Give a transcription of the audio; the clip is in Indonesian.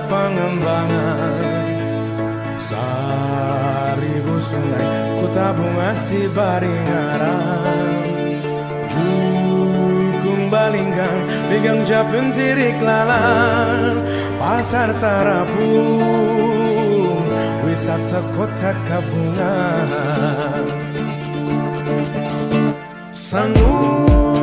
pengembangan. Seribu sungai ku tabung asti baringaran. Jukung balinggang pegang japin tirik lalan. Pasar Tarapung wisata kota Kabungan. Sangu